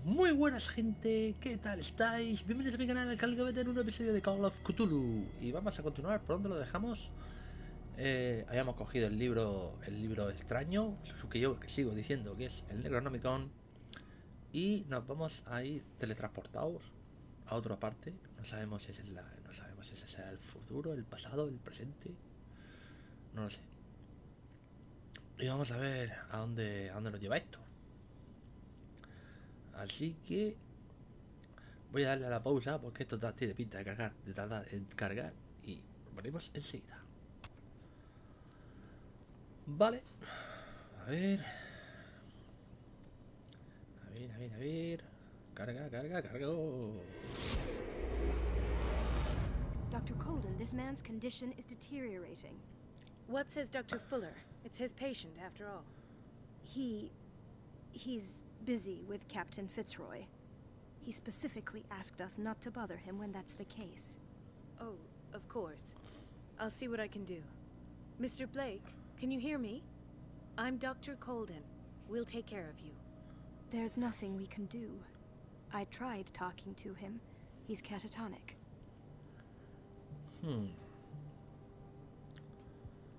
Muy buenas gente, ¿qué tal estáis? Bienvenidos a mi canal, el canal que va a tener un episodio de Call of Cthulhu. Y vamos a continuar por donde lo dejamos. Habíamos cogido el libro extraño, que yo sigo diciendo que es el Necronomicon. Y nos vamos a ir teletransportados a otra parte. No sabemos si ese será el futuro, el pasado, el presente. No lo sé. Y vamos a ver a dónde nos lleva esto. Así que voy a darle a la pausa porque esto tiene pinta de cargar, de tardar en cargar, y venimos enseguida. Vale. A ver. A ver. Carga. Dr. Colden, this man's condition is deteriorating. What says Dr. Fuller? It's his patient, after all. He's busy with Captain Fitzroy. He specifically asked us not to bother him when that's the case. Oh, of course. I'll see what I can do. Mr. Blake, can you hear me? I'm Dr. Colden. We'll take care of you. There's nothing we can do. I tried talking to him. He's catatonic.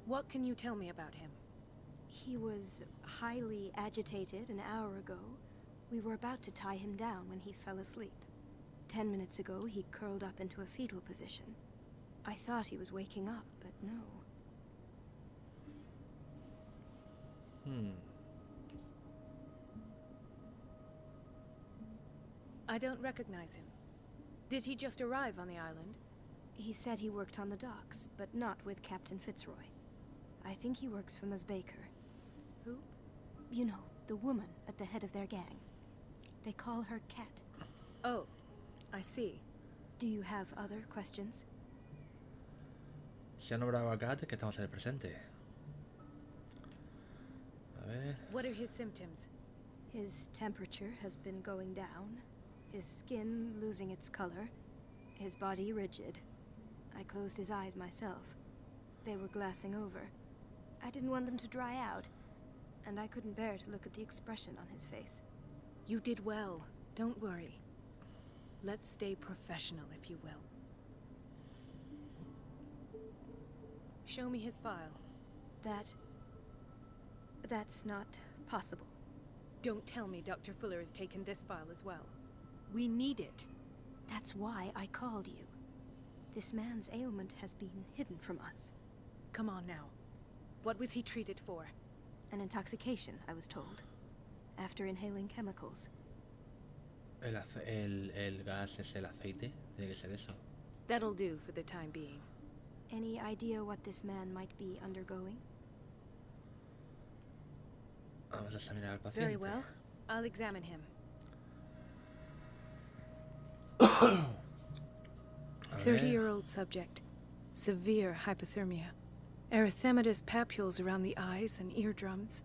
What can you tell me about him? He was highly agitated an hour ago. We were about to tie him down when he fell asleep. 10 minutes ago, he curled up into a fetal position. I thought he was waking up, but no. I don't recognize him. Did he just arrive on the island? He said he worked on the docks, but not with Captain Fitzroy. I think he works for Ms. Baker. Who? You know, the woman at the head of their gang. They call her Cat. Oh, I see. Do you have other questions? Se ha nombrado a Kat, que estamos en el presente. A ver. What are his symptoms? His temperature has been going down, his skin losing its color, his body rigid. I closed his eyes myself. They were glassing over. I didn't want them to dry out, and I couldn't bear to look at the expression on his face. You did well. Don't worry. Let's stay professional, if you will. Show me his file. That's not possible. Don't tell me Dr. Fuller has taken this file as well. We need it. That's why I called you. This man's ailment has been hidden from us. Come on now. What was he treated for? An intoxication, I was told. After inhaling chemicals. El gas es el aceite. Tiene que ser eso. That'll do for the time being. Any idea what this man might be undergoing? Vamos a examinar al paciente. Very well. I'll examine him. 30-year-old subject. Severe hypothermia. Erythematous papules around the eyes and eardrums.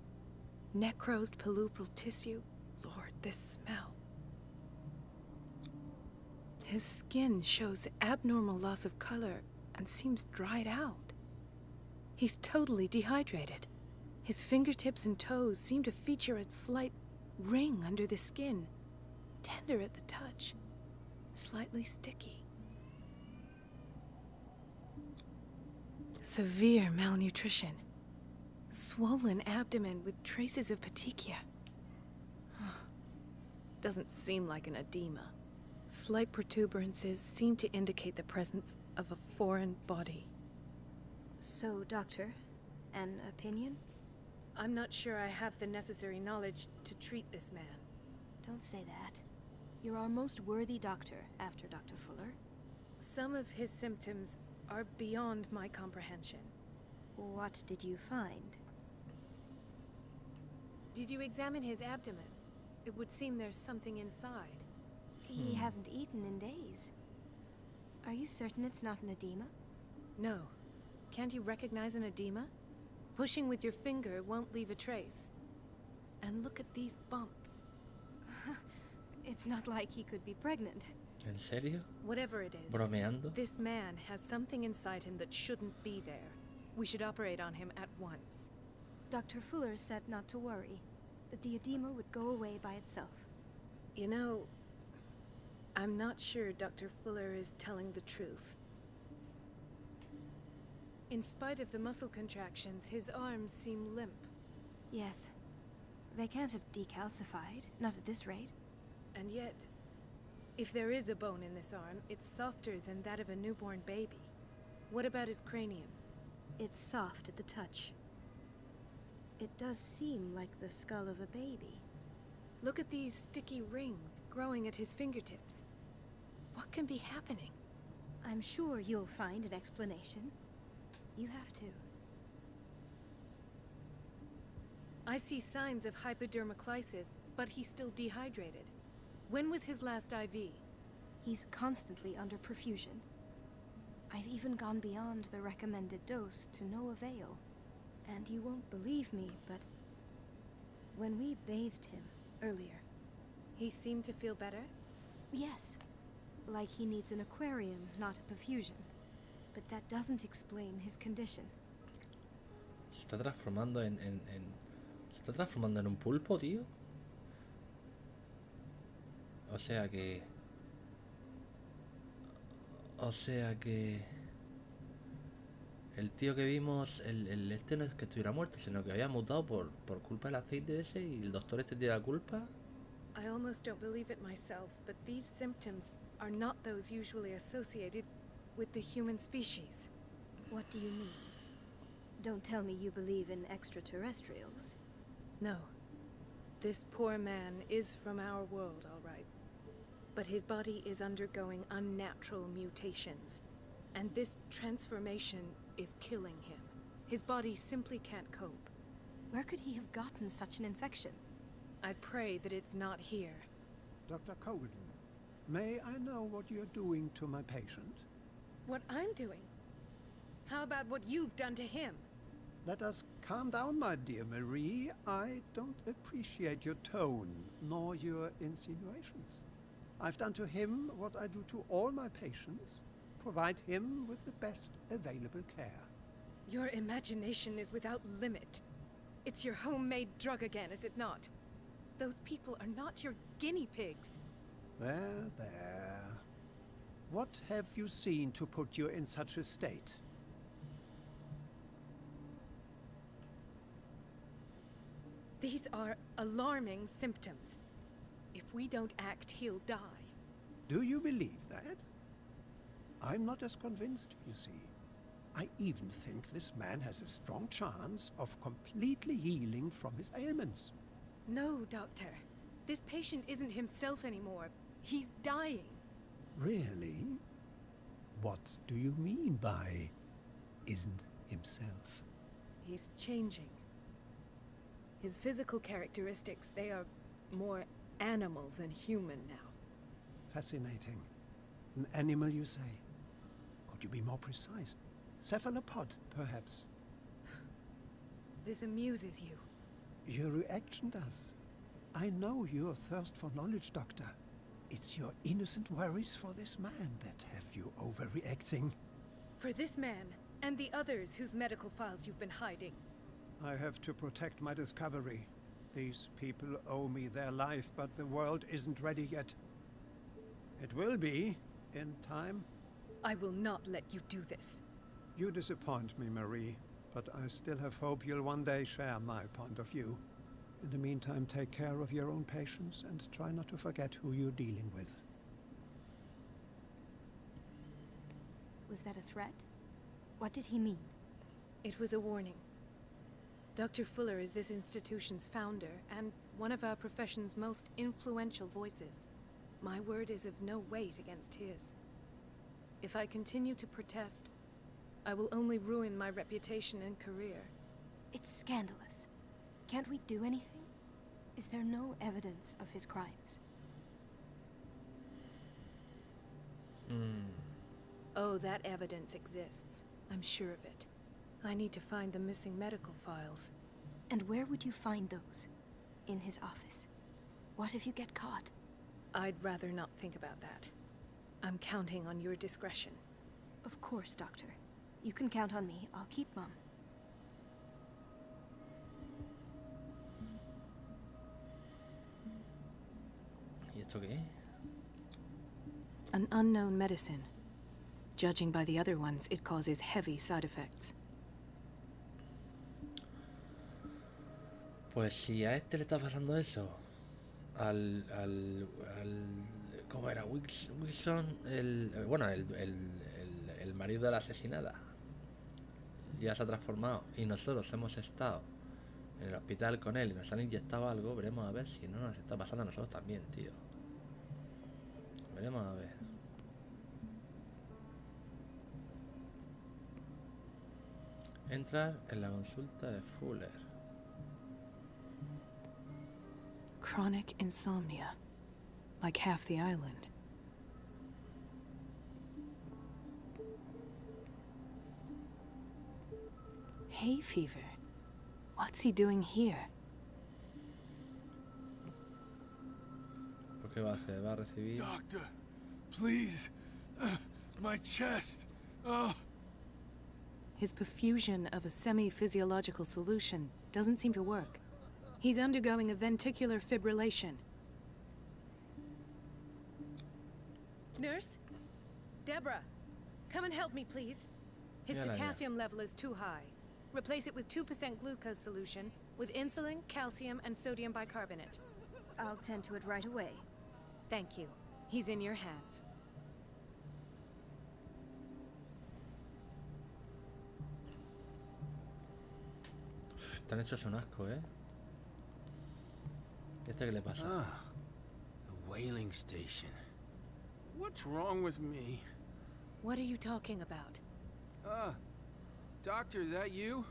Necrosed palpebral tissue. Lord, this smell. His skin shows abnormal loss of color and seems dried out. He's totally dehydrated. His fingertips and toes seem to feature a slight ring under the skin. Tender at the touch. Slightly sticky. Severe malnutrition. Swollen abdomen with traces of petechia. Doesn't seem like an edema. Slight protuberances seem to indicate the presence of a foreign body. So, Doctor, an opinion? I'm not sure I have the necessary knowledge to treat this man. Don't say that. You're our most worthy doctor after Dr. Fuller. Some of his symptoms are beyond my comprehension. What did you find? Did you examine his abdomen? It would seem there's something inside. He hasn't eaten in days. Are you certain it's not an edema? No. Can't you recognize an edema? Pushing with your finger won't leave a trace. And look at these bumps. It's not like he could be pregnant. ¿En serio? Whatever it is, ¿Bromeando? this man has something inside him that shouldn't be there. We should operate on him at once. Dr. Fuller said not to worry, that the edema would go away by itself. You know, I'm not sure Dr. Fuller is telling the truth. In spite of the muscle contractions, his arms seem limp. Yes. They can't have decalcified, not at this rate. And yet, if there is a bone in this arm, it's softer than that of a newborn baby. What about his cranium? It's soft at the touch. It does seem like the skull of a baby. Look at these sticky rings growing at his fingertips. What can be happening? I'm sure you'll find an explanation. You have to. I see signs of hypodermoclysis, but he's still dehydrated. When was his last IV? He's constantly under perfusion. I've even gone beyond the recommended dose to no avail. And you won't believe me, but when we bathed him earlier... He seemed to feel better? Yes. Like he needs an aquarium, not a perfusion. But that doesn't explain his condition. Se está transformando se está transformando en un pulpo, tío. O sea que el tío que vimos, el este no es que estuviera muerto, sino que había mutado por culpa del aceite ese y el doctor este tiene la culpa. I almost don't believe it myself, but these symptoms are not those usually associated with the human species. What do you mean? Don't tell me you believe in extraterrestrials. No. This poor man is from our world, all right. But his body is undergoing unnatural mutations. And this transformation is killing him. His body simply can't cope. Where could he have gotten such an infection? I pray that it's not here. Dr. Colden, may I know what you're doing to my patient? What I'm doing? How about what you've done to him? Let us calm down, my dear Marie. I don't appreciate your tone, nor your insinuations. I've done to him what I do to all my patients. Provide him with the best available care. Your imagination is without limit. It's your homemade drug again, is it not? Those people are not your guinea pigs. There, there. What have you seen to put you in such a state? These are alarming symptoms. If we don't act, he'll die. Do you believe that? I'm not as convinced, you see. I even think this man has a strong chance of completely healing from his ailments. No, Doctor. This patient isn't himself anymore. He's dying. Really? What do you mean by isn't himself? He's changing. His physical characteristics, they are more animal than human now. Fascinating. An animal, you say? Could you be more precise? Cephalopod, perhaps? This amuses you. Your reaction does. I know your thirst for knowledge, Doctor. It's your innocent worries for this man that have you overreacting. For this man, and the others whose medical files you've been hiding. I have to protect my discovery. These people owe me their life, but the world isn't ready yet. It will be, in time. I will not let you do this. You disappoint me, Marie, but I still have hope you'll one day share my point of view. In the meantime, take care of your own patients and try not to forget who you're dealing with. Was that a threat? What did he mean? It was a warning. Dr. Fuller is this institution's founder, and one of our profession's most influential voices. My word is of no weight against his. If I continue to protest, I will only ruin my reputation and career. It's scandalous. Can't we do anything? Is there no evidence of his crimes? Oh, that evidence exists. I'm sure of it. I need to find the missing medical files. And where would you find those? In his office. What if you get caught? I'd rather not think about that. I'm counting on your discretion. Of course, Doctor. You can count on me. I'll keep Mum. Y esto qué es? An unknown medicine. Judging by the other ones, it causes heavy side effects. Pues si a este le está pasando eso, al ¿cómo era? Wilson, el marido de la asesinada, ya se ha transformado y nosotros hemos estado en el hospital con él y nos han inyectado algo, veremos a ver si no nos está pasando a nosotros también, tío. Veremos a ver. Entrar en la consulta de Fuller. Chronic insomnia. Like half the island. Hay fever. What's he doing here? ¿Por qué va a hacer? ¿Va a recibir? Doctor, please. My chest. Oh. His perfusion of a semi-physiological solution doesn't seem to work. He's undergoing a ventricular fibrillation. Nurse? Deborah, come and help me, please. His Yeah, potassium level is too high. Replace it with 2% glucose solution with insulin, calcium, and sodium bicarbonate. I'll tend to it right away. Thank you. He's in your hands. Están hechos un asco, ¿eh? ¿Y este qué le pasa? Ah, the whaling station. What's wrong with me? What are you talking about? Doctor, that you?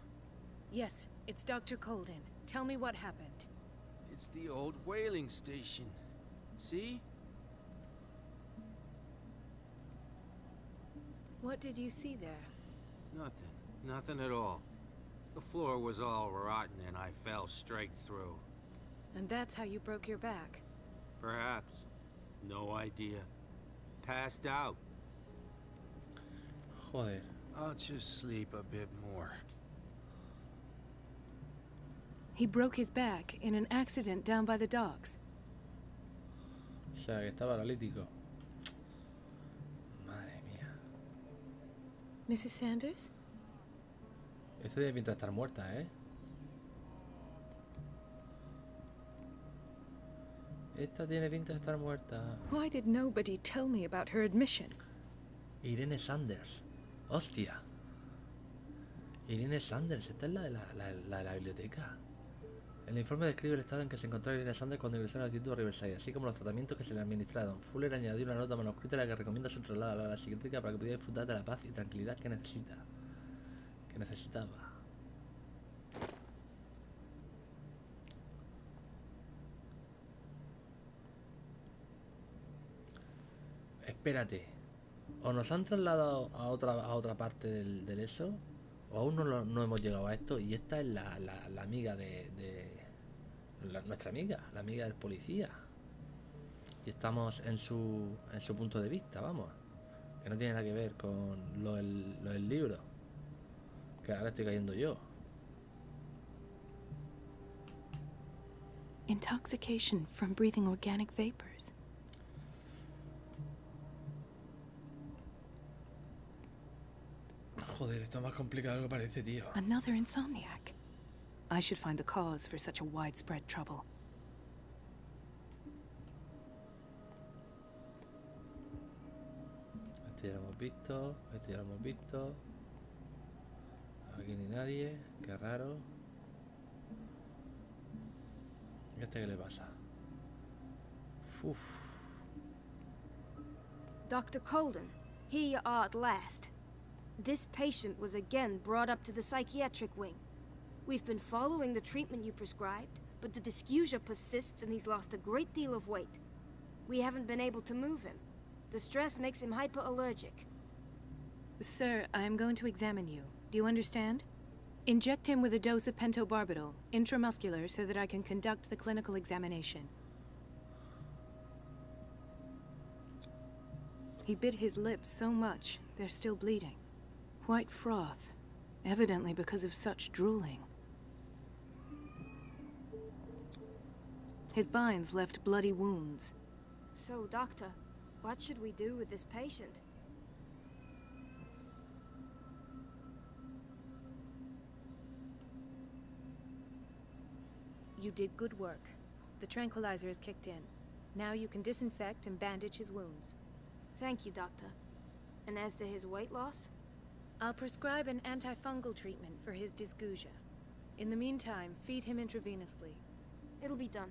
Yes, it's Dr. Colden. Tell me what happened. It's the old whaling station. See? What did you see there? Nothing. Nothing at all. The floor was all rotten and I fell straight through. And that's how you broke your back. Perhaps. No idea. Passed out. Joder. I'll just sleep a bit more. He broke his back in an accident down by the docks. O sea, que está paralítico. Madre mía. Mrs. Sanders? Este tiene pinta de estar muerta, ¿eh? Esta tiene pinta de estar muerta. Why did nobody tell me about her admission? Irene Sanders. Hostia. Irene Sanders. Esta es la de la biblioteca. El informe describe el estado en que se encontraba Irene Sanders cuando ingresó al Instituto Riverside, así como los tratamientos que se le administraron. Fuller añadió una nota manuscrita en la que recomienda su traslado a la psiquiátrica para que pudiera disfrutar de la paz y tranquilidad que necesitaba. Espérate. O nos han trasladado a otra parte del eso, o aún no hemos llegado a esto, y esta es la amiga nuestra amiga, la amiga del policía. Y estamos en su punto de vista, vamos. Que no tiene nada que ver con lo del libro. Que ahora estoy cayendo yo. Intoxication from breathing organic vapors. Joder, esto es más complicado de lo que parece, tío. Another insomniac. I should find the cause for such a widespread trouble. Este ya lo hemos visto, este ya lo hemos visto. Aquí ni nadie, qué raro. ¿Y este qué le pasa? Uf. Dr. Colden, here you are at last. This patient was again brought up to the psychiatric wing. We've been following the treatment you prescribed, but the dysgeusia persists and he's lost a great deal of weight. We haven't been able to move him. The stress makes him hyperallergic. Sir, I am going to examine you. Do you understand? Inject him with a dose of pentobarbital, intramuscular, so that I can conduct the clinical examination. He bit his lips so much, they're still bleeding. White froth, evidently because of such drooling. His binds left bloody wounds. So, Doctor, what should we do with this patient? You did good work. The tranquilizer is kicked in. Now you can disinfect and bandage his wounds. Thank you, Doctor. And as to his weight loss? I'll prescribe an antifungal treatment for his dysgeusia. In the meantime, feed him intravenously. It'll be done.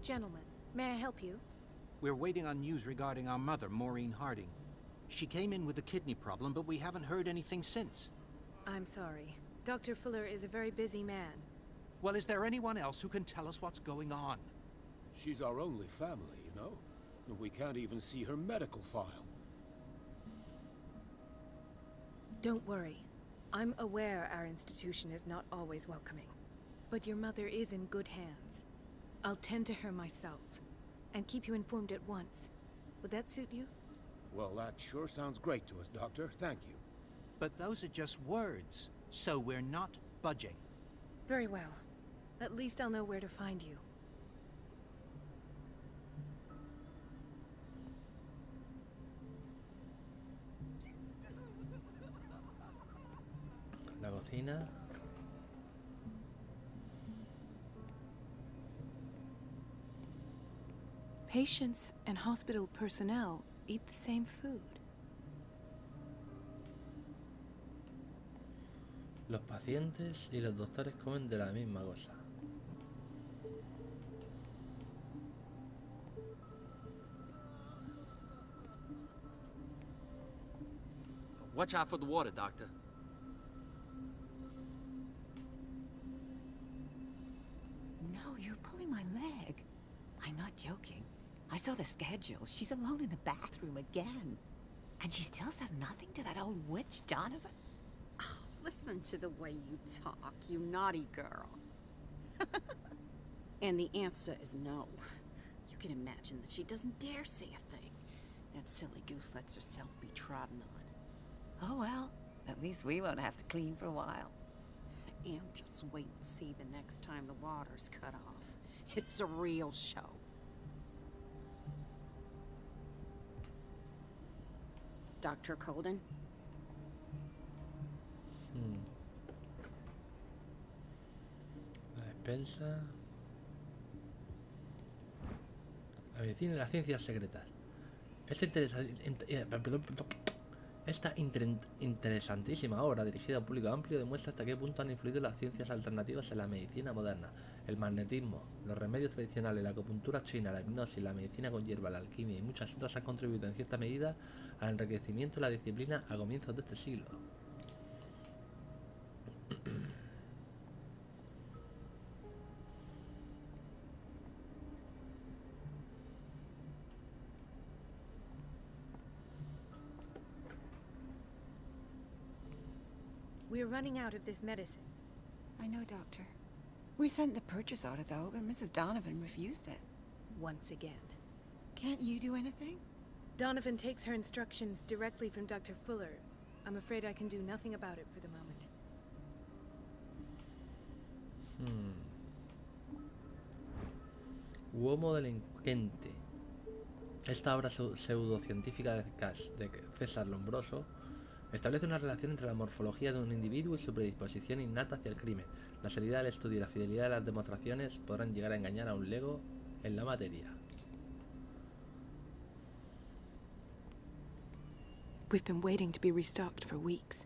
Gentlemen, may I help you? We're waiting on news regarding our mother, Maureen Harding. She came in with a kidney problem, but we haven't heard anything since. I'm sorry. Dr. Fuller is a very busy man. Well, is there anyone else who can tell us what's going on? She's our only family, you know? And we can't even see her medical file. Don't worry. I'm aware our institution is not always welcoming. But your mother is in good hands. I'll tend to her myself, and keep you informed at once. Would that suit you? Well, that sure sounds great to us, Doctor. Thank you. But those are just words, so we're not budging. Very well. At least I'll know where to find you. La cocina. Patients and hospital personnel eat the same food. Los pacientes y los doctores comen de la misma cosa. Watch out for the water, Doctor. No, you're pulling my leg. I'm not joking. I saw the schedule. She's alone in the bathroom again. And she still says nothing to that old witch, Donovan? Oh, listen to the way you talk, you naughty girl. And the answer is no. You can imagine that she doesn't dare say a thing. That silly goose lets herself be trodden on. Oh well, at least we won't have to clean for a while. And just wait and see the next time the water's cut off. It's a real show. Dr. Colden? La despensa. La medicina y las ciencias secretas. Esta interesantísima obra, dirigida a un público amplio, demuestra hasta qué punto han influido las ciencias alternativas en la medicina moderna. El magnetismo, los remedios tradicionales, la acupuntura china, la hipnosis, la medicina con hierba, la alquimia y muchas otras han contribuido en cierta medida al enriquecimiento de la disciplina a comienzos de este siglo. We're running out of this medicine. I know, Doctor. We sent the purchase order, though, but Mrs. Donovan refused it. Once again. Can't you do anything? Donovan takes her instructions directly from Dr. Fuller. I'm afraid I can do nothing about it for the moment. Uomo delincuente. Esta obra pseudocientífica de César Lombroso establece una relación entre la morfología de un individuo y su predisposición innata hacia el crimen. La seriedad del estudio y la fidelidad de las demostraciones podrán llegar a engañar a un lego en la materia. We've been waiting to be restocked for weeks.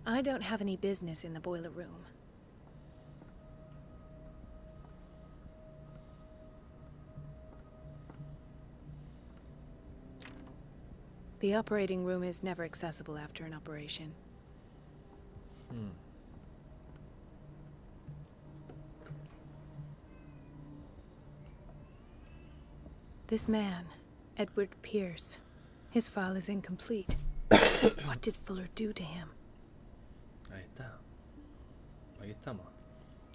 I don't have any business in the boiler room. The operating room is never accessible after an operation. This man, Edward Pierce, his file is incomplete. What did Fuller do to him? Ahí está. Aquí estamos.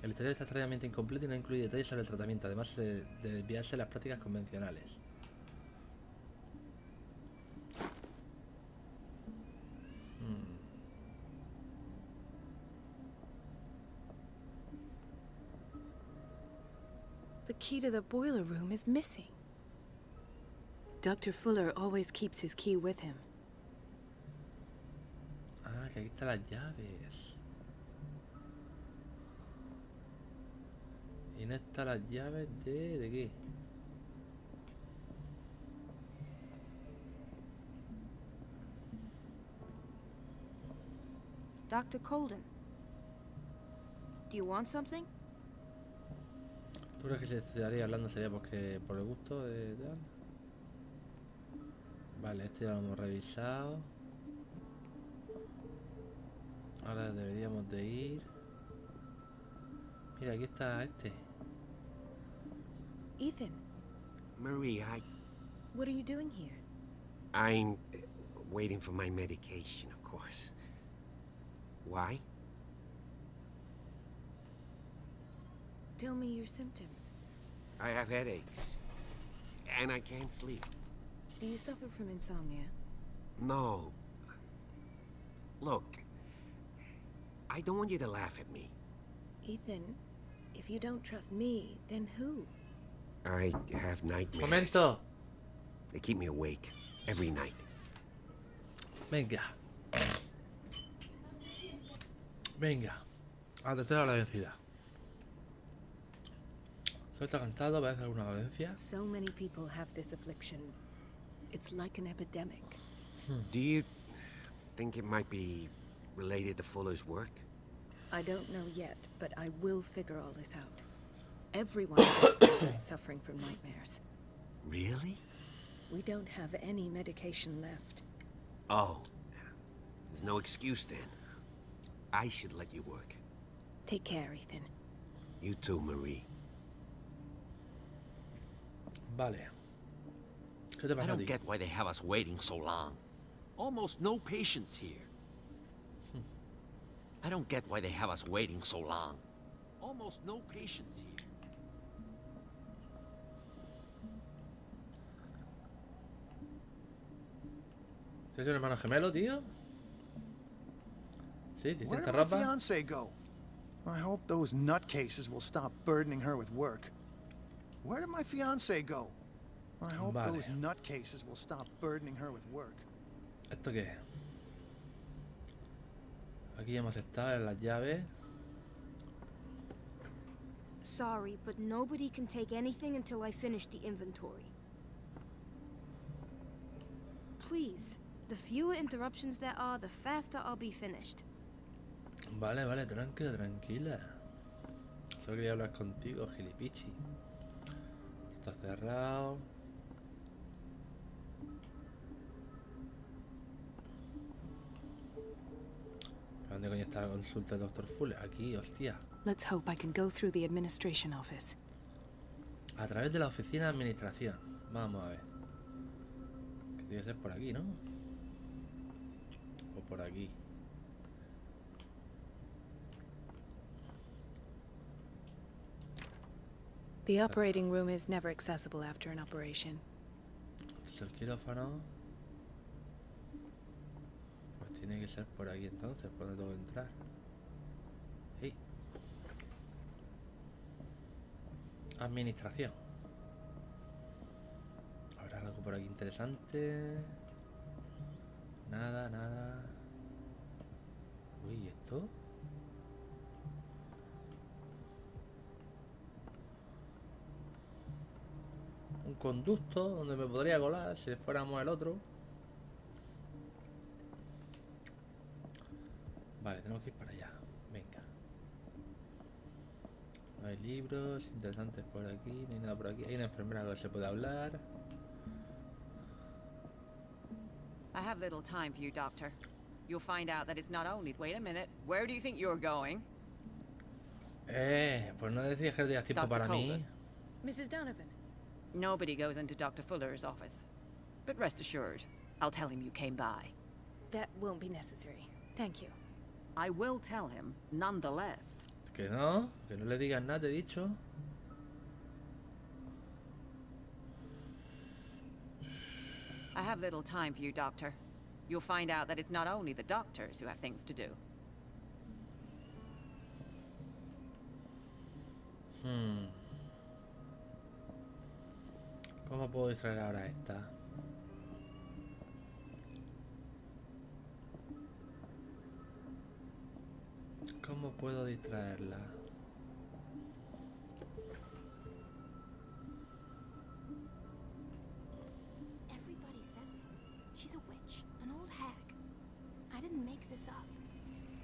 El historial está extrañamente incompleto y no incluye detalles sobre el tratamiento, además de desviarse las prácticas convencionales. The key to the boiler room is missing. Dr. Fuller always keeps his key with him. Ah, que aquí están las llaves. ¿Y no están las llaves de qué? Dr. Colden, do you want something? ¿Tú crees que se estaría hablando sería porque por el gusto de tal? Vale, este ya lo hemos revisado. Ahora deberíamos de ir. Mira, aquí está este. Ethan, Marie, what are you doing here? I'm waiting for my medication, of course. Why? Tell me your symptoms. I have headaches. And I can't sleep. Do you suffer from insomnia? No. Look, I don't want you to laugh at me. Ethan, if you don't trust me, then who? I have nightmares. Momento. They keep me awake every night. Venga. Venga. A la tercera la vencida. Suelta cantado, ¿ves alguna valencia? So many people have this affliction. It's like an epidemic. Do you think it might be related to Fuller's work? I don't know yet, but I will figure all this out. Everyone is suffering from nightmares. Really? We don't have any medication left. Oh. There's no excuse then. I should let you work. Take care, Ethan. You too, Marie. Vale. ¿Qué te I pasa a don't ti? get why they have us waiting so long. Almost no patients here. I don't get why they have us waiting so long. Almost no patients here. ¿Tienes un hermano gemelo, tío? Sí, ¿te Where sientes did my rapa? fiance go? I hope those nutcases will stop burdening her with work. Where did my fiance go? I hope Vale. those nutcases will stop burdening her with work. ¿Esto qué es? Aquí hemos estado en las llaves. Sorry, but nobody can take anything until I finish the inventory. Please, the fewer interruptions there are, the faster I'll be finished. Vale, vale, tranquila, tranquila. Solo quería hablar contigo, gilipichi. Está cerrado. ¿Dónde coño está la consulta del Dr. Fuller? Aquí, hostia. Let's hope I can go through the administration office. A través de la oficina de administración. Vamos a ver. Que debe ser por aquí, ¿no? O por aquí. The operating room is never accessible after an operation. Este es el quirófano. Pues tiene que ser por aquí entonces, por donde tengo que entrar. Sí. Administración. ¿Habrá algo por aquí interesante? Nada, nada. Uy, ¿y esto? Un conducto donde me podría colar si fuéramos el otro. Vale, tenemos que ir para allá. Venga. No hay libros interesantes por aquí, ni nada por aquí. Hay una enfermera con la que se puede hablar. I have little time for you, Doctor. You'll find out that it's not only... Wait a minute. Where do you think you're going? Pues no decías que tenías tiempo Dr. para mí. Colden. Mrs. Donovan, Nobody goes into Dr. Fuller's office. But rest assured, I'll tell him you came by. That won't be necessary. Thank you. I will tell him, nonetheless. Que no le digas nada, te he dicho. I have little time for you, Doctor. You'll find out that it's not only the doctors who have things to do. ¿Cómo puedo distraer ahora a esta? ¿Cómo puedo distraerla? Everybody says it. She's a witch, an old hag. I didn't make this up.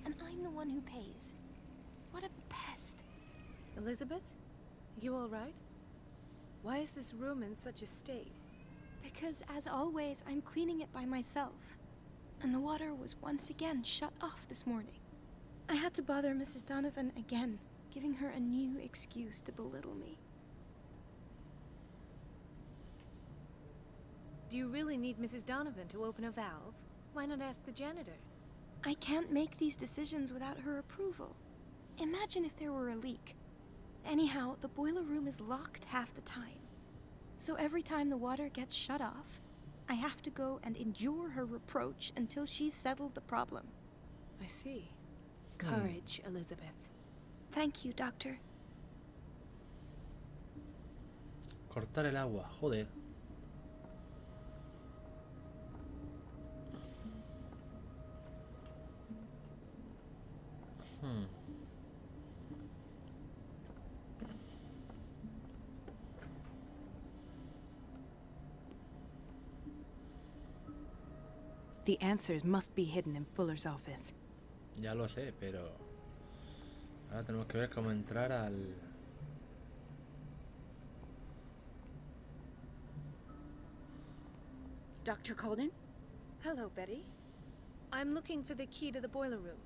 And I'm the one who pays. What a pest. Elizabeth? You all right? Why is this room in such a state? Because, as always, I'm cleaning it by myself. And the water was once again shut off this morning. I had to bother Mrs. Donovan again, giving her a new excuse to belittle me. Do you really need Mrs. Donovan to open a valve? Why not ask the janitor? I can't make these decisions without her approval. Imagine if there were a leak. Anyhow, the boiler room is locked half the time. So every time the water gets shut off, I have to go and endure her reproach until she's settled the problem. I see. Courage, Elizabeth. Thank you, Doctor. Cortar el agua, joder. The answers must be hidden in Fuller's office. Ya lo sé, pero ahora tenemos que ver cómo entrar al... Dr. Colden? Hello, Betty. I'm looking for the key to the boiler room.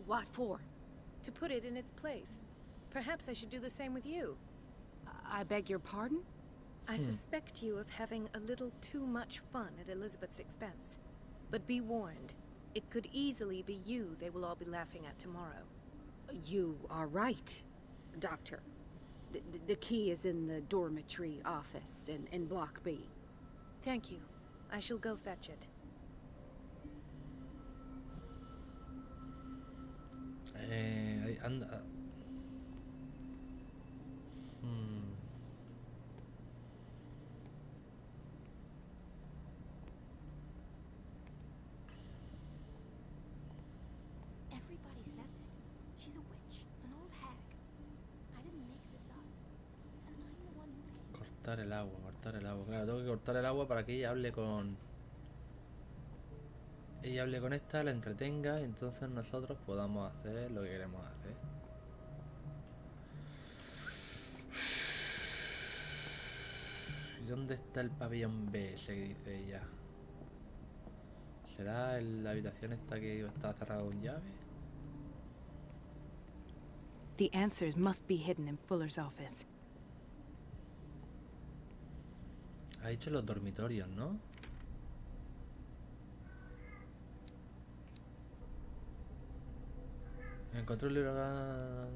What for? To put it in its place. Perhaps I should do the same with you. I beg your pardon? I suspect you of having a little too much fun at Elizabeth's expense. But be warned, it could easily be you they will all be laughing at tomorrow. You are right, Doctor. The key is in the dormitory office in Block B. Thank you. I shall go fetch it. Anda. Everybody says it. She's a witch, an old hag. I didn't make this up. And I'm the one who pays. Cortar el agua, cortar el agua. Claro, tengo que cortar el agua para que ella hable con... Ella hable con esta, la entretenga, y entonces nosotros podamos hacer lo que queremos hacer. ¿Y dónde está el pabellón BS que dice ella? ¿Será la habitación esta que está cerrada con llave? The answers must be hidden in Fuller's office. Ha dicho los dormitorios, ¿no? Encontré un libro acá.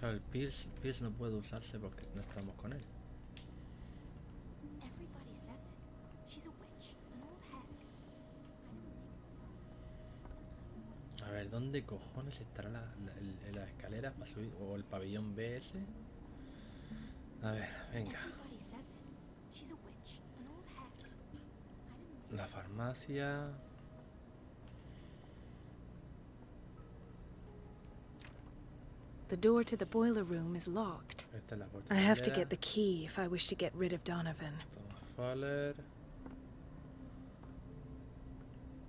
Claro, el Pierce no puede usarse porque no estamos con él. Everybody says it. She's a witch, an old hag. I didn't make this up. A ver, ¿dónde cojones estará la escalera para subir? O el pabellón BS. A ver, venga. Everybody says it. She's a witch, an old hag. I didn't La farmacia. The door to the boiler room is locked. Esta es la puerta I have to caldera. get the key if I wish to get rid of Donovan. Toma Fowler.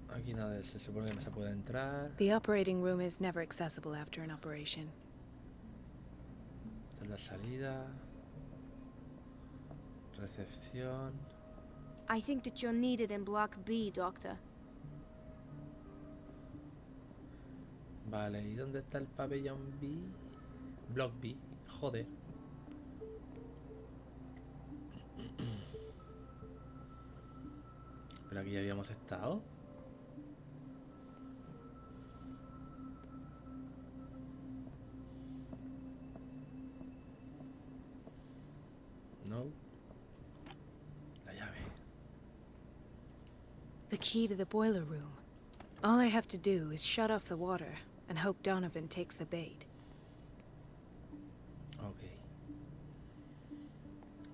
Aquí nada, se supone que no se puede entrar. The operating room is never accessible after an operation. Esta es la salida. Recepción. I think that you're needed in Block B, Doctor. Vale, ¿y dónde está el pabellón B? Block B, joder. Pero aquí ya habíamos estado. No. La llave. The key to the boiler room. All I have to do is shut off the water and hope Donovan takes the bait. Ok.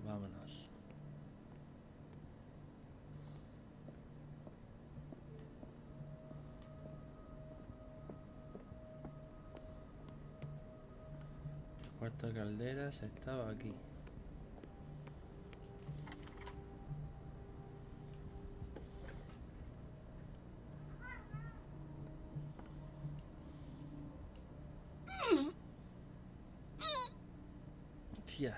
Vámonos. El cuarto de calderas estaba aquí. Tía.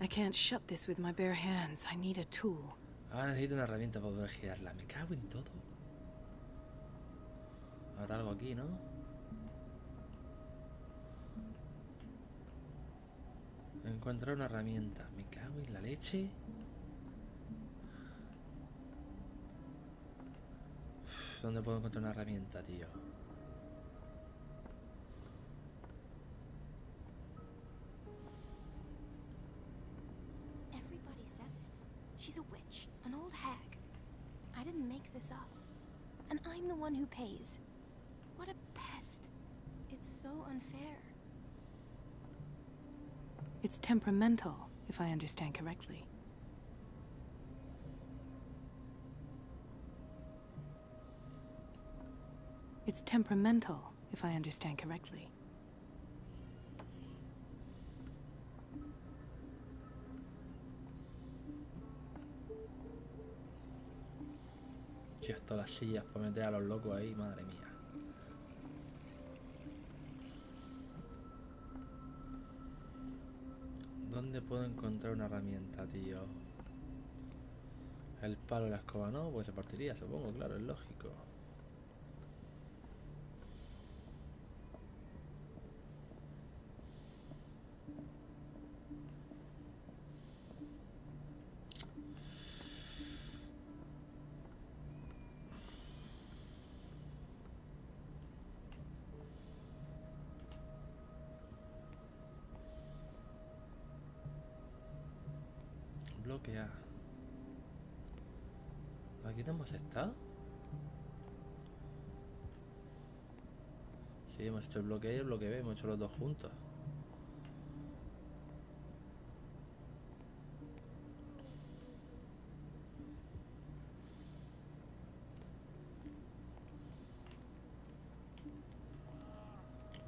I can't shut this with my bare hands. I need a tool. Ahora necesito una herramienta para poder girarla. Me cago en todo. Habrá algo aquí, ¿no? Encontrar una herramienta. Me cago en la leche. ¿Dónde puedo encontrar una herramienta, tío? Everybody says it. She's a witch, an old hag. I didn't make this up. And I'm the one who pays. What a pest. It's so unfair. It's temperamental, if I understand correctly. It's temperamental, if I understand correctly. Tío, todas las sillas para meter a los locos ahí, madre mía. ¿Dónde puedo encontrar una herramienta, tío? El palo de la escoba no, pues se partiría, supongo, claro, es lógico. Bloquea. ¿Aquí no hemos estado? Sí, hemos hecho el bloque A y el bloque B, hemos hecho los dos juntos.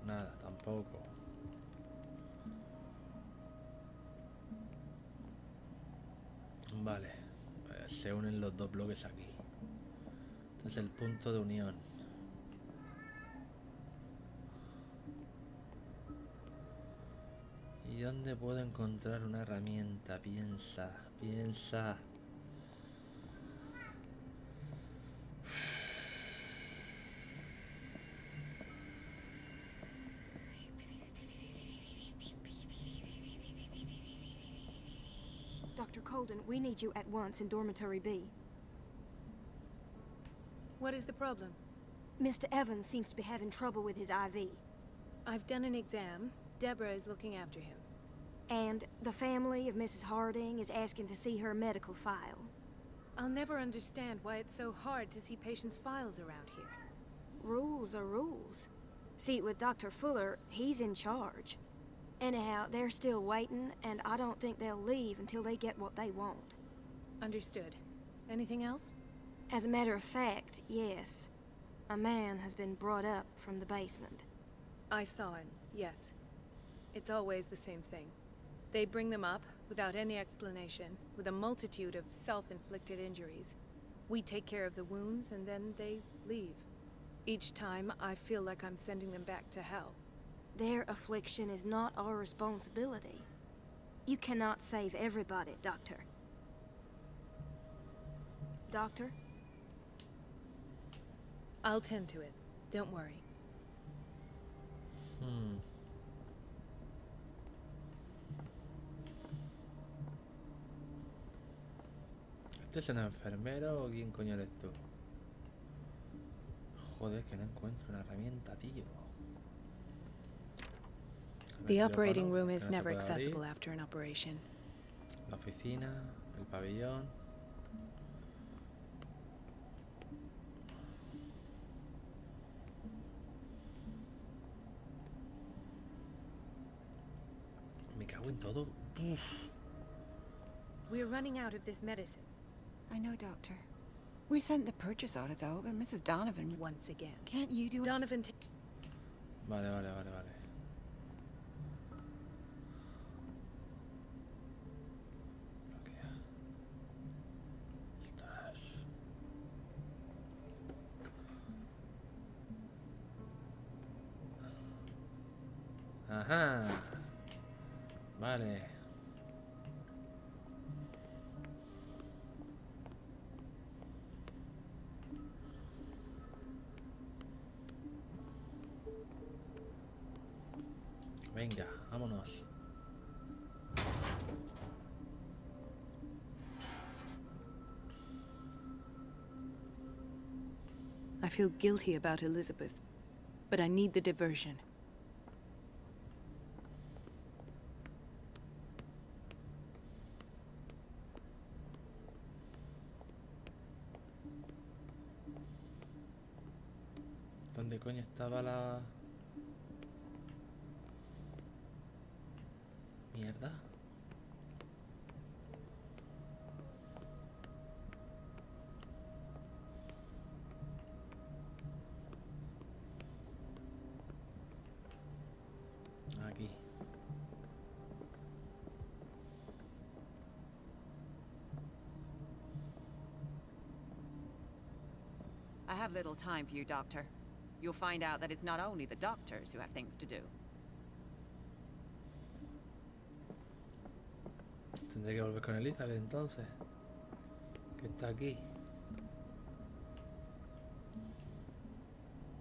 Nada, tampoco. Vale, se unen los dos bloques aquí. Este es el punto de unión. ¿Y dónde puedo encontrar una herramienta? Piensa, piensa. Dr. Colden, we need you at once in Dormitory B. What is the problem? Mr. Evans seems to be having trouble with his IV. I've done an exam. Deborah is looking after him. And the family of Mrs. Harding is asking to see her medical file. I'll never understand why it's so hard to see patients' files around here. Rules are rules. See, with Dr. Fuller, he's in charge. Anyhow, they're still waiting, and I don't think they'll leave until they get what they want. Understood. Anything else? As a matter of fact, yes. A man has been brought up from the basement. I saw it, yes. It's always the same thing. They bring them up, without any explanation, with a multitude of self-inflicted injuries. We take care of the wounds, and then they leave. Each time, I feel like I'm sending them back to hell. Their affliction is not our responsibility. You cannot save everybody, Doctor. Doctor? I'll tend to it. Don't worry. ¿Este es un enfermero o quién coño eres tú? Joder, que no encuentro una herramienta, tío. The operating room is never accessible after an operation. La oficina, el pabellón. Me cago en todo. Uf. We're running out of this medicine. I know, Doctor. We sent the purchase order, though, but Mrs. Donovan... Once again. Can't you do it? Donovan... Vale. Ostras. Ajá. Vale. Venga, vámonos. I feel guilty about Elizabeth, but I need the diversion. ¿Dónde coño estaba la mierda? Aquí. I have little time for you, Doctor. You'll find out that it's not only the doctors who have things to do. Tendré que volver con Elizabeth entonces. Que está aquí.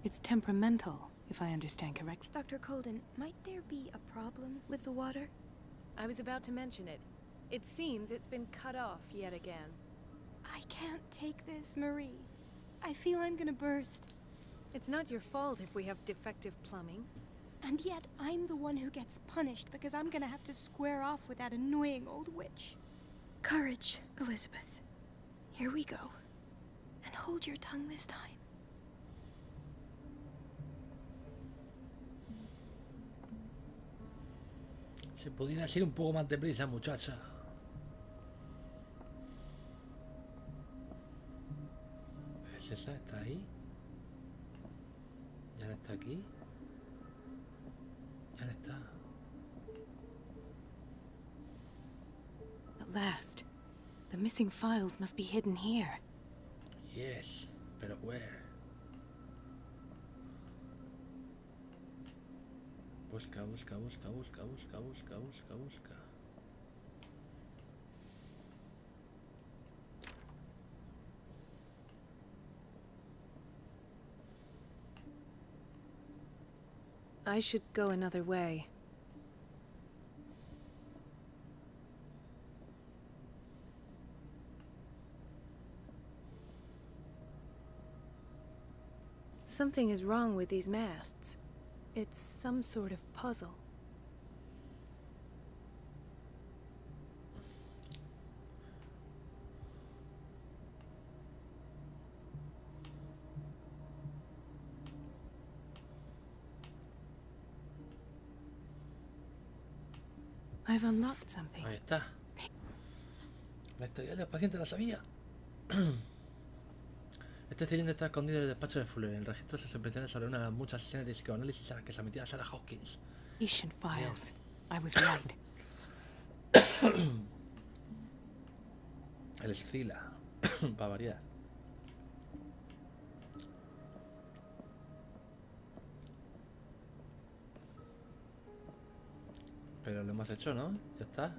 It's temperamental, if I understand correctly. Dr. Colden, might there be a problem with the water? I was about to mention it. It seems it's been cut off yet again. I can't take this, Marie. I feel I'm gonna burst. It's not your fault if we have defective plumbing. And yet, I'm the one who gets punished because I'm gonna have to square off with that annoying old witch. Courage, Elizabeth. Here we go. And hold your tongue this time. Si pudiera ir un poco más deprisa, muchacha. ¿Es esa? ¿Está ahí? ¿Ya no está aquí? Ya no está. At last. The missing files must be hidden here. Yes, pero where? Busca. I should go another way. Something is wrong with these masts. It's some sort of puzzle. I've unlocked something. Ahí está. La historia del paciente la sabía. Este cilindro está escondido en el despacho de Fuller. El registro se impresiona sobre una de las muchas sesiones de psicoanálisis a las que se sometía Sarah Hawkins. Asian files. I was right. El Scila. Para variar. Pero lo hemos hecho, ¿no? Ya está.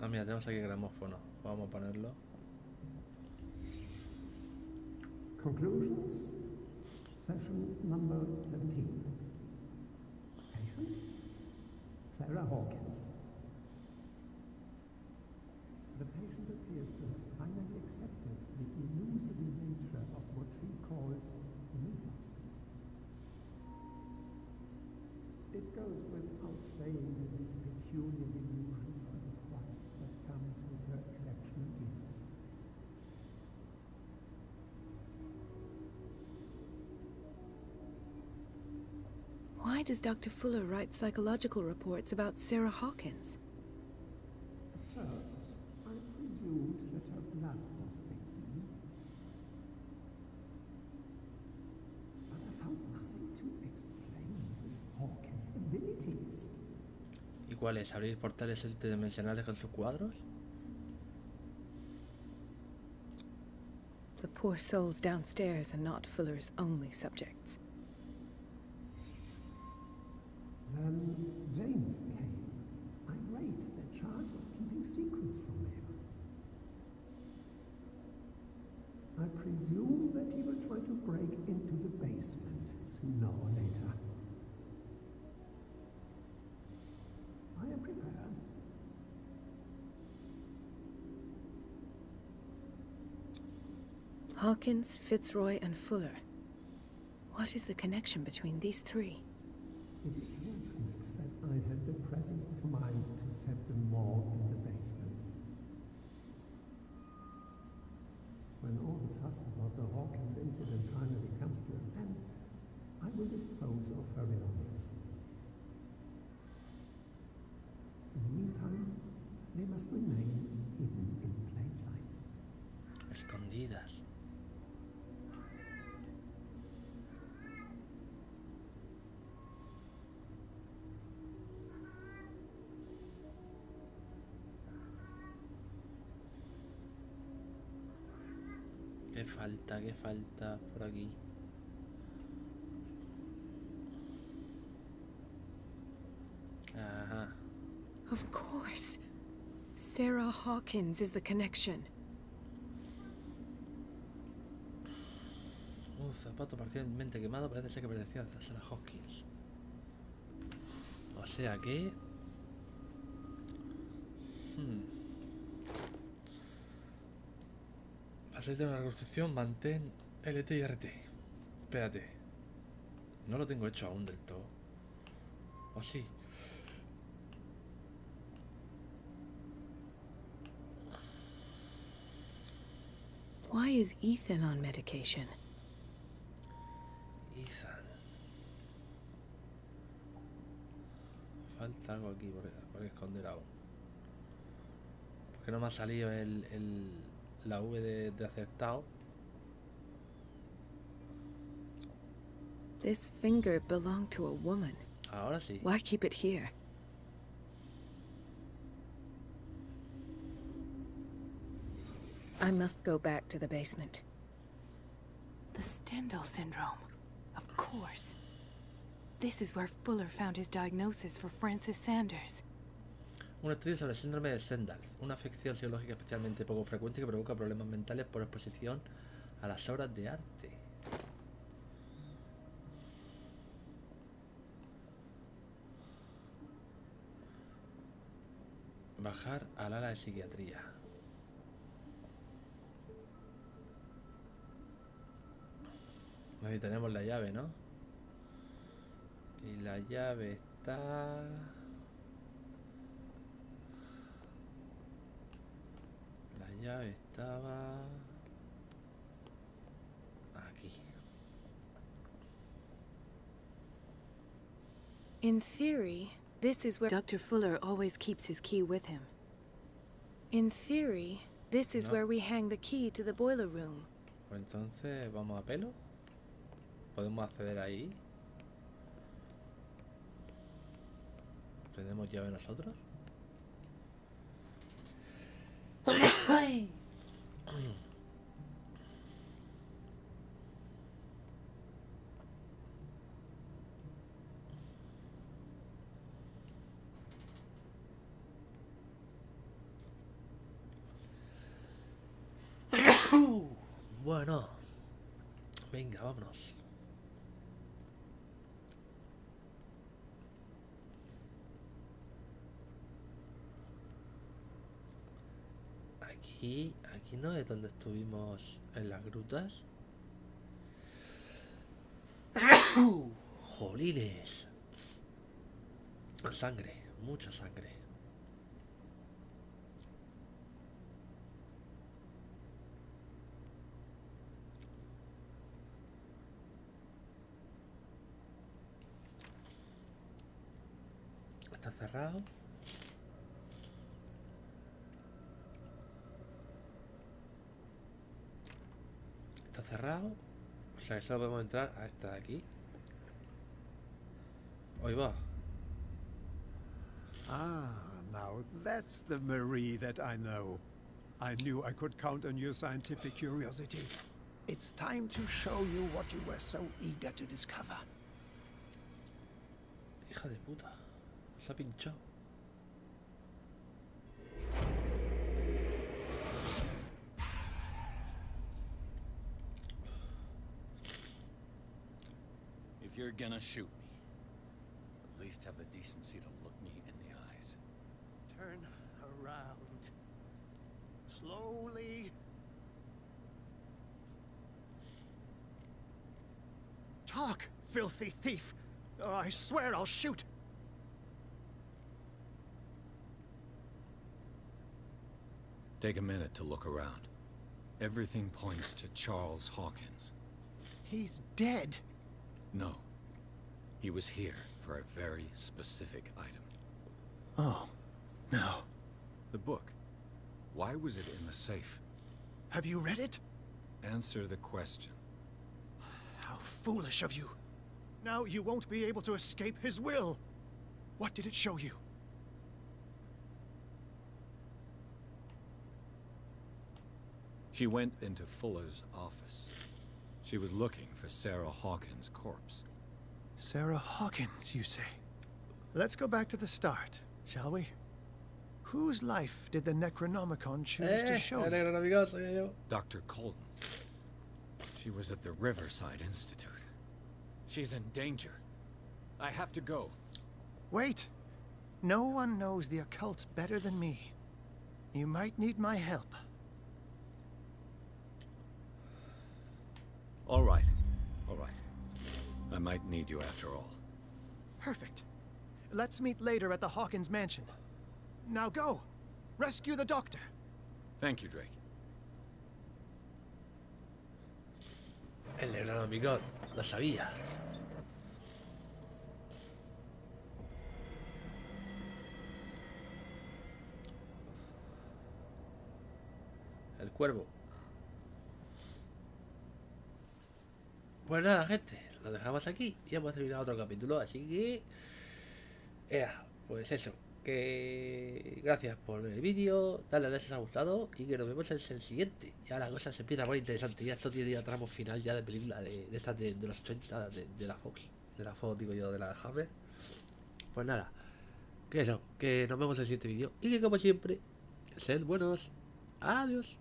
Ah, mira, tenemos aquí el gramófono. Vamos a ponerlo. Conclusions. Session number 17. Patient? Sarah Hawkins. The patient appears to have finally accepted the illusory nature of what she calls the mythos. It goes without saying that these peculiar illusions are the crux that comes with her exceptional gifts. Why does Dr. Fuller write psychological reports about Sarah Hawkins? At first, I presumed that her blood was the key. But I found nothing to explain Mrs. Hawkins' abilities. ¿Y cuál es? ¿Abrir portales interdimensionales con sus cuadros? The poor souls downstairs are not Fuller's only subjects. Then James came, irate that Charles was keeping secrets from him. I presume that he will try to break into the basement sooner or later. I am prepared. Hawkins, Fitzroy, and Fuller. What is the connection between these three? It is fortunate that I had the presence of mind to set the morgue in the basement. When all the fuss about the Hawkins incident finally comes to an end, I will dispose of her belongings. In the meantime, they must remain hidden in plain sight. Escondidas. ¿Qué falta por aquí? Ajá. Of course. Sarah Hawkins is the connection. Un zapato parcialmente quemado parece ser que pertenecía a Sarah Hawkins. O sea que... Para salir de una reconstrucción, mantén LT y RT. Espérate. No lo tengo hecho aún del todo. ¿O sí? Why is Ethan on medication? Ethan. Falta algo aquí por esconder aún. Porque no me ha salido la V de acertado. This finger belonged to a woman. Ahora sí. Why keep it here? I must go back to the basement. The Stendhal syndrome. Of course. This is where Fuller found his diagnosis for Francis Sanders. Un estudio sobre el síndrome de Stendhal, una afección psicológica especialmente poco frecuente que provoca problemas mentales por exposición a las obras de arte. Bajar al ala de psiquiatría. Necesitaremos la llave, ¿no? Y la llave está... La llave estaba... aquí. In theory, this is where Dr. Fuller always keeps his key with him. In theory, this is No. where we hang the key to the boiler room. Pues entonces, ¿vamos a pelo? ¿Podemos acceder ahí? ¿Tenemos llave nosotros? Bueno, venga, vámonos. Aquí no es donde estuvimos en las grutas. Jolines. Sangre, mucha sangre. Está cerrado. Está cerrado. O sea que solo podemos entrar a esta de aquí. Ahí va. Ah, now that's the Marie that I know. I knew I could count on your scientific curiosity. It's time to show you what you were so eager to discover. Hija de puta. Se ha pinchado. If you're gonna shoot me, at least have the decency to look me in the eyes. Turn around. Slowly. Talk, filthy thief! Oh, I swear I'll shoot! Take a minute to look around. Everything points to Charles Hawkins. He's dead! No. He was here for a very specific item. Oh, no. The book. Why was it in the safe? Have you read it? Answer the question. How foolish of you. Now you won't be able to escape his will. What did it show you? She went into Fuller's office. She was looking for Sarah Hawkins' corpse. Sarah Hawkins, you say? Let's go back to the start, shall we? Whose life did the Necronomicon choose to show you? Dr. Colton. She was at the Riverside Institute. She's in danger. I have to go. Wait. No one knows the occult better than me. You might need my help. All right. All right. I might need you after all. Perfect. Let's meet later at the Hawkins mansion. Now go. Rescue the doctor. Thank you, Drake. El gran amigo, lo sabía. El cuervo. Pues nada, gente, lo dejamos aquí y hemos terminado otro capítulo, así que... pues eso, que gracias por ver el vídeo, dale a like si os ha gustado y que nos vemos en el siguiente. Ya la cosa se empieza a poner interesante, ya esto tiene ya tramo final ya de película de estas de los 80 de la Fox, digo yo, de la Hammer. Pues nada, que eso, que nos vemos en el siguiente vídeo y que como siempre, sed buenos, adiós.